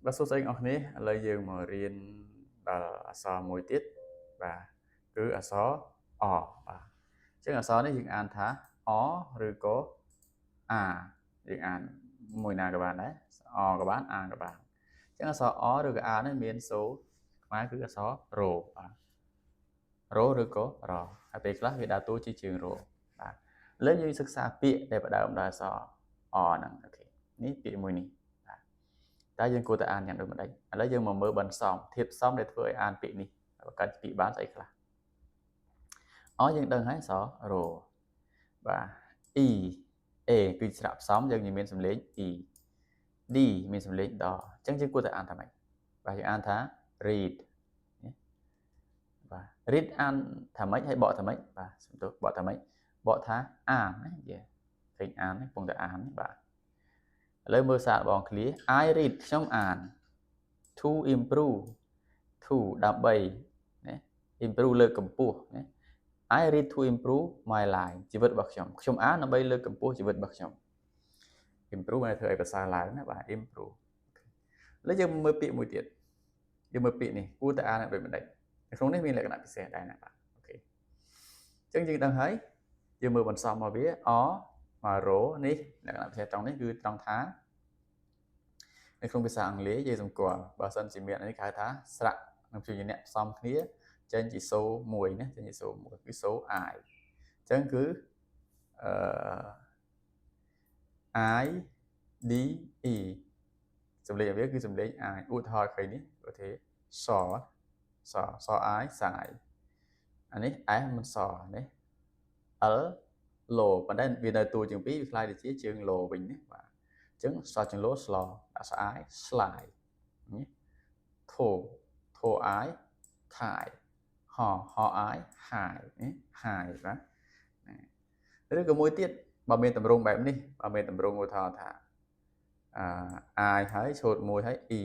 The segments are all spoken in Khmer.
Và số anh ở này là dương mà riêng là so môi tiết và cứ ở số và chứ ở số này dương an thá ó rồi có dương an mùi nào các bạn đấy các bạn các bạn chứ ở số ó rồi cái nó miễn số má cứ ở số rô rồi có rồi về class về đa tố chỉ trường rô lấy như sức xa bịa để bắt đầu đa số nè ok ní bịa mùi ní ta dân cô ta an nhận được một đấy lấy dân mà mơ bẩn xong thiệp xong để thôi an bị ní và cần bị bán dậy là dân đơn hái xó rồi và cứ sạp xong dân như mình xem lấy đi mình xem lấy đó chẳng chứ cô ta an thả mạnh và dân an thá read và read an thả mấy hay bỏ thả mấy và bỏ thả mấy bỏ thá an hình an cùng ta an và lấy mơ xạ bọn clear I read trong an to improve to đạp bày improveលើកម្ពស់ I read to improve my life ជីវិតរបស់ខ្ញុំអានដើម្បីលើកកម្ពស់ជីវិតរបស់ខ្ញុំ improve បានធ្វើឲ្យប្រសើរឡើងណាបាទ improve ឥឡូវយើងមើលពាក្យមួយទៀតយើងមើលពាក្យនេះគួរតែអានឲ្យមិនដេចក្នុងនេះមានលក្ខណៈពិសេសដែរណាបាទអូខេអញ្ចឹងយើងដឹងហើយយើងមើលបន្សំមកវាមករោនេះលក្ខណៈពិសេសត្រង់នេះគឺត្រង់ថានៅក្នុងភាសាអង់គ្លេសយើងសម្គាល់បើសិនជាមាននេះគេហៅថាស្រៈនិងព្យញ្ជនៈផ្សំគ្នាចេញជាសូមួយណាចេញជាសូមួយគឺសូ I អញ្ចឹងគឺI D E សម្លេងវាគឺសម្លេង I ឧទាហរណ៍ឃើញនេះឧទាហរណ៍ស I សាយអានេះ S មិនសនេះ L ឡូប៉ុន្តែវានៅតួជាងពីរវាខ្លាយទៅជាជើងឡូវិញណាបាទអញ្ចឹងសជើងឡូស្លដាក់ស I slide នេះធោ I ខាយហI ហាយហាយបាទឬក៏មួយទៀតបើមានតម្រងបែបនេះបើមានតម្រងឧទាហរណ៍ថាI ហើយឈោតមួយហើយ E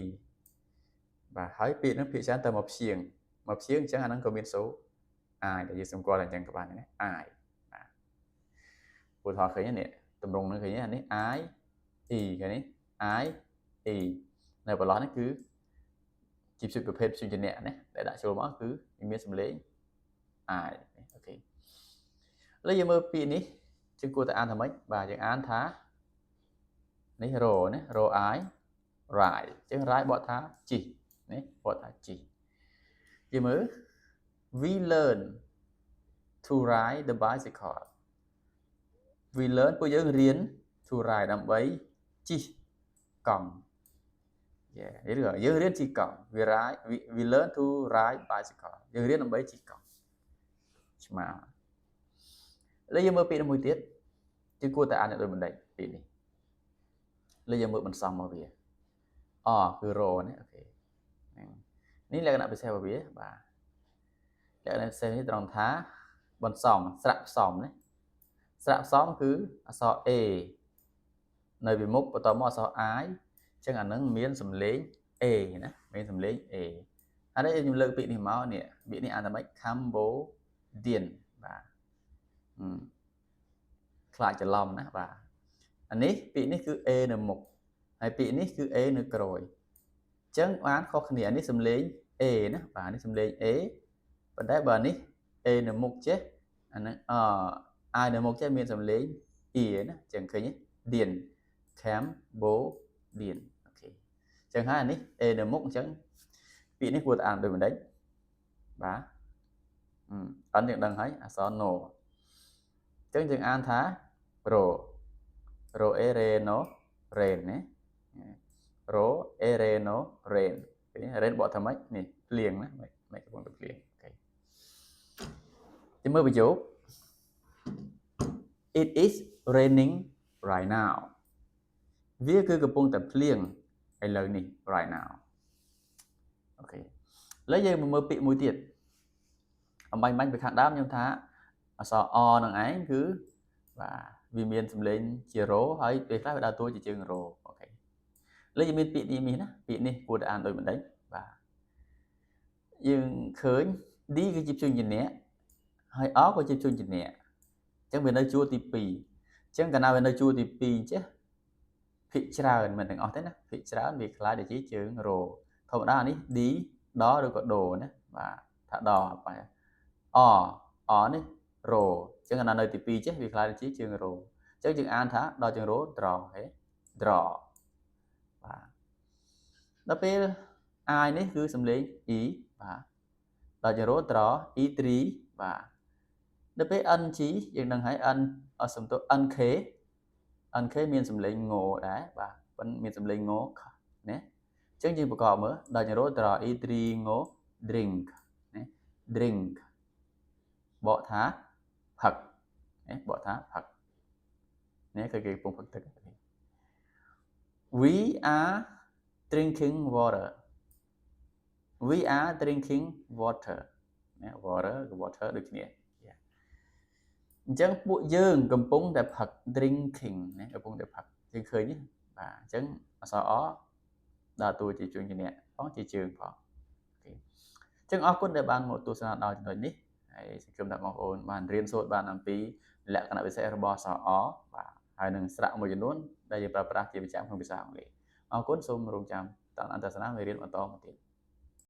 បាទហើយពាក្យហ្នឹងភាគច្រើនទៅមកព្យាង្គអញ្ចឹងអាហ្នឹងក៏មានសូ I ដែលយើងសម្គាល់តែអញ្ចឹងក៏បានដែរ I បាទឧទាហរណ៍ឃើញនេះតម្រងហ្នឹងឃើញអានេះ I E ឃើញនេះ I E នៅបន្លោះនេះគឺជាប្រភេទព្យញ្ជនៈណាដែលដាក់ចូលមកគឺមានសំឡេង I អូខេឥឡូវយើងមើលពាក្យនេះយើងគួរតែអានថាម៉េចបាទយើងអានថានេះរោណារោ I ride អញ្ចឹង ride បកថាជិះនេះបកថាជិះយើងមើល we learn to ride the bicycle we learn ពួកយើងរៀន to ride ដើម្បីជិះកង់យើងរៀនជិះកង់ we learn to ride bicycle យើងរៀនដើម្បីជិះកង់ឆ្មាឥឡូវយើងមើលពាក្យមួយទៀតយើងគួរតែអានឲ្យដូចបន្តិចពាក្យនេះឥឡូវយើងមើលបន្សំមកវាគឺរណាអូខេនេះលក្ខណៈពិសេសរបស់វាបាទលក្ខណៈពិសេសនេះត្រង់ថាបន្សំស្រៈផ្សំណាស្រៈផ្សំគឺអក្សរ A នៅពីមុខបន្តមកអក្សរ I អញ្ចឹងអានឹងមានសំឡេង A ណាមានសំឡេង A ហើយខ្ញុំលើកពាក្យនេះមកនេះពាក្យនេះអានថាម៉េច Cambodian បាទខ្លាចច្រឡំណាបាទអានេះពាក្យនេះគឺ A នៅមុខហើយពាក្យនេះគឺ A នៅក្រោយអញ្ចឹងបានខុសគ្នានេះសំឡេង A ណាបាទនេះសំឡេង A ប៉ុន្តែបើនេះ A នៅមុខចេះអានឹងI នៅមុខចេះមានសំឡេង E ណាអញ្ចឹងឃើញទេ Dian Cambodian អូខេអញ្ចឹងហើយអានេះ A នៅមុខអញ្ចឹងពាក្យនេះគួរតែអានដូចមិនដេចបាទអត់យើងដឹងហើយអក្សរ No អញ្ចឹងយើងអានថា ro e re no rain ណា ro e re no rain ឃើញ rain បកថាម៉េចនេះភ្លៀងណាមិនកំពុងតែភ្លៀងអូខេយើងមើលប្រយោគ It is raining right now វាគឺកំពុងតែភ្លៀងឥឡូវនេះ right now អូខេឥឡូវយើងមកមើលពាក្យមួយទៀតអំបញ្ញបាញ់ពីខាងដើមខ្ញុំថាអក្សរ នឹងឯងគឺបាទវាមានសំឡេងជារោហើយពេលខ្លះវាដើរតួជាជើងរោអូខេឥឡូវយើងមានពាក្យនេះណាពាក្យនេះគួរតែអានដូចមិនដេចបាទយើងឃើញ D គឺជាព្យញ្ជនៈហើយ O ក៏ជាព្យញ្ជនៈអញ្ចឹងវានៅជួរទី2អញ្ចឹងកាលណាវានៅជួរទី2ចេះ ភាគច្រើនមិនទាំងអស់ទេណាភាគច្រើនវាខ្លាចទៅជាជើងរធម្មតានេះ D ដឬក៏ដូណាបាទថាដបាទអនេះរអញ្ចឹងអានៅទី2ចេះវាខ្លាចទៅជាជើងរអញ្ចឹងយើងអានថាដល់ជើងរ draw ហេ draw បាទដល់ពេល I នេះគឺសំឡេង E បាទដល់ជើងរ draw E3 បាទដល់ពេល NG យើងដឹងហើយ N អត់សំទោ NK មានសំឡេងងដែរបាទប៉ុន្តែមានសំឡេងងណាអញ្ចឹងយើងប្រកបមើលដល់ជារោ draw E3 ង drink ណា drink បកថាផឹកណាបកថាផឹកនេះគឺគេកំពុងផឹកទឹក We are drinking water We are drinking water ណា water គឺ water ដូចគ្នាអញ្ចឹងពួកយើងកំពុងតែផឹក drinking ណាកំពុងតែផឹកយើងឃើញនេះបាទអញ្ចឹងអក្សរ អ ដើរតួជាជួនជាអ្នកផងជាជើងផងអញ្ចឹងអរគុណដែលបានមកទស្សនាដល់ចំណុចនេះហើយសង្ឃឹមថាបងប្អូនបានរៀនសូត្របានអំពីលក្ខណៈពិសេសរបស់អក្សរ អ បាទហើយនឹងស្រៈមួយចំនួនដែលយើងប្រើប្រាស់ជាប្រចាំក្នុងភាសាអង់គ្លេសអរគុណសូមរងចាំតាមអន្តរសាសនាមេរៀនបន្តមកទៀត